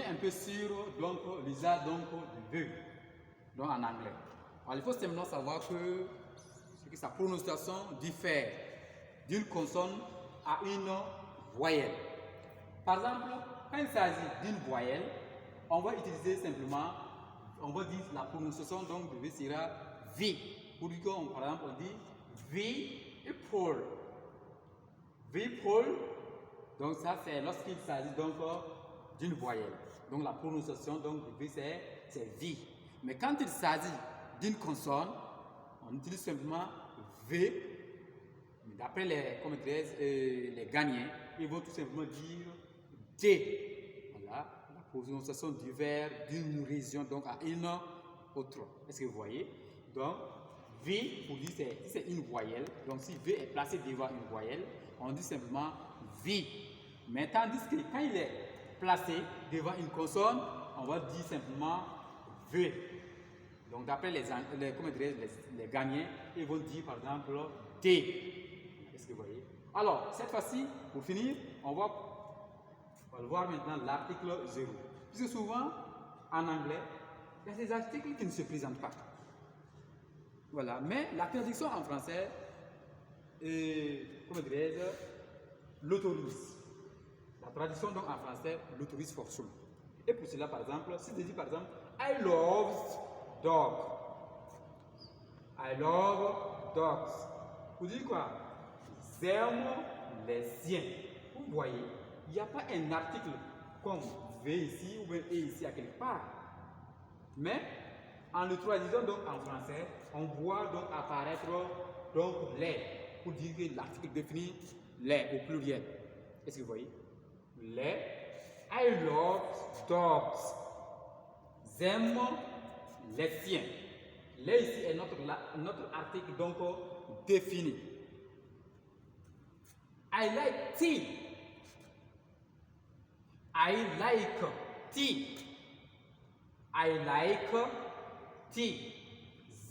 reviens un peu sur donc l'usage donc du V donc en anglais. Alors il faut simplement savoir que sa prononciation diffère d'une consonne à une voyelle. Par exemple, quand il s'agit d'une voyelle, on va utiliser simplement, on va dire la prononciation donc de V sera V. Pour dire qu'on, par exemple, on dit V et Paul. V Paul, donc ça c'est lorsqu'il s'agit donc d'une voyelle. Donc la prononciation donc de V c'est V. Mais quand il s'agit d'une consonne, on utilise simplement V. D'après les Ghanéens, ils vont tout simplement dire D. Voilà, la prononciation diffère d'une région donc à une autre. Est-ce que vous voyez? Donc, V, pour dire c'est une voyelle. Donc, si V est placé devant une voyelle, on dit simplement V. Mais tandis que quand il est placé devant une consonne, on va dire simplement V. Donc, d'après les Ghanéens, ils vont dire par exemple D. Est-ce que vous voyez? Alors, cette fois-ci, pour finir, on va voir maintenant l'article 0. Puisque souvent, en anglais, il y a des articles qui ne se présentent pas. Voilà, mais la traduction en français, l'autorise. La traduction donc en français l'autorise forcément. Et pour cela, par exemple, si je dis par exemple, I love dog. I love dogs. Vous dites quoi? J'aime les chiens. Vous voyez, il n'y a pas un article comme V ici ou bien E ici à quelque part. Mais en le traduisant donc en français, on voit donc apparaître donc les pour dire que l'article définit les au pluriel. Est-ce que vous voyez? Les. I love dogs. J'aime les chiens. Les ici est notre article donc défini. I like tea. I like tea. I like tea.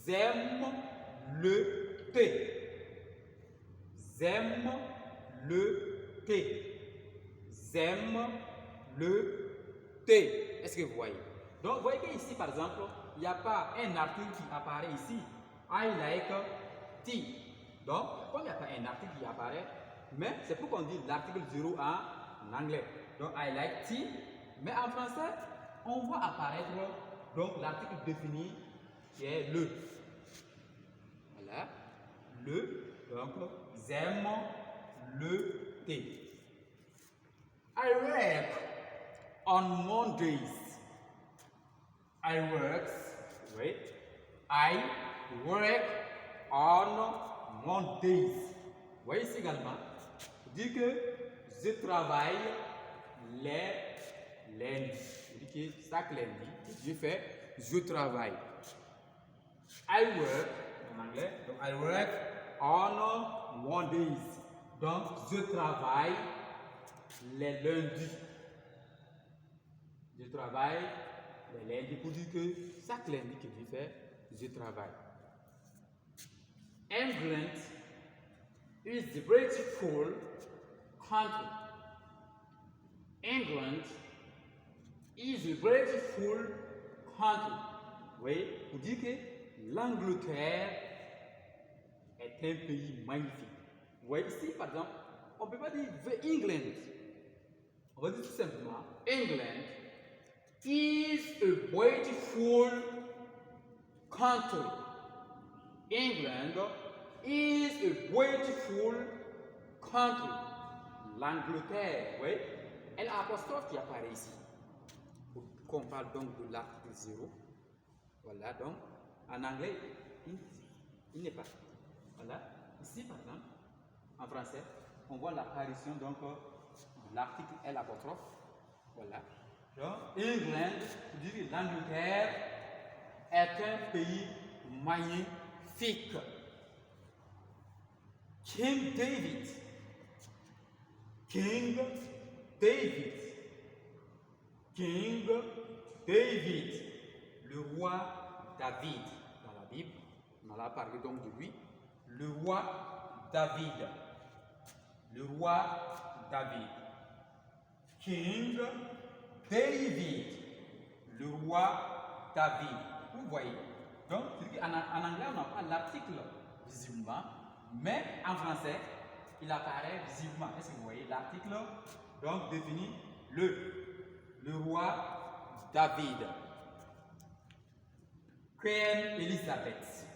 J'aime le thé. J'aime le thé. J'aime le thé. Est-ce que vous voyez? Donc, vous voyez qu'ici, par exemple, il n'y a pas un article qui apparaît ici. I like tea. Donc, comme il n'y a pas un article qui apparaît, mais c'est pour qu'on dise l'article 0 en anglais. Donc, I like tea. Mais en français, on voit apparaître donc l'article défini qui est le. Voilà. Le. Donc, j'aime le thé. I work on Mondays. I work on Mondays. Vous voyez ici également, dit que je travaille les lundis. Je dis que chaque lundi, je travaille. I work, en anglais, donc I work on Mondays. Donc, je travaille les lundis. Je travaille les lundis pour dire que chaque lundi que je travaille. England is the beautiful country. England is a beautiful country. Oui, pour dire que l'Angleterre est un pays magnifique. Vous voyez ici, par exemple, on ne peut pas dire the England. On va dire tout simplement England is a beautiful country. England is a beautiful country. L'Angleterre, oui, et l'apostrophe qui apparaît ici. Pour qu'on parle donc de l'article 0. Voilà, donc en anglais, il n'est pas. Voilà, ici par exemple, en français, on voit l'apparition donc de l'article L apostrophe. Voilà. Donc, England, pour dire l'Angleterre est un pays magnifique. King David. King David. King David. Le roi David. Dans la Bible, on a parlé donc de lui. Le roi David. Le roi David. King David, le roi David. Vous voyez. Donc, en anglais, on n'a pas l'article visiblement, mais en français, il apparaît visiblement. Est-ce que vous voyez l'article? Donc, définit le roi David. Queen Elizabeth.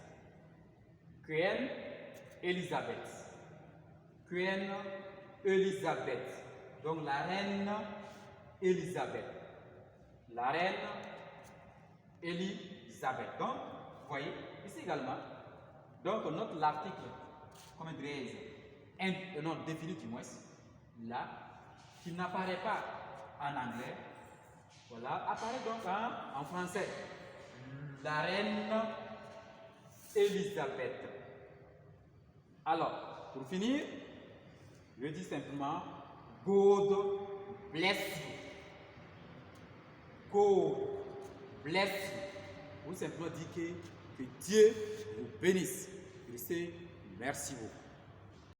Queen Elizabeth. Queen Elizabeth. Donc, la reine Elizabeth. La reine Elizabeth. Donc, vous voyez, ici également, donc notre l'article, comment dirais-je, non, défini du moins, là, qui n'apparaît pas en anglais, voilà, apparaît donc en français. La reine Elizabeth. Alors, pour finir, je dis simplement God bless you. God bless you. Ou simplement dire que Dieu vous bénisse. Je sais, merci beaucoup.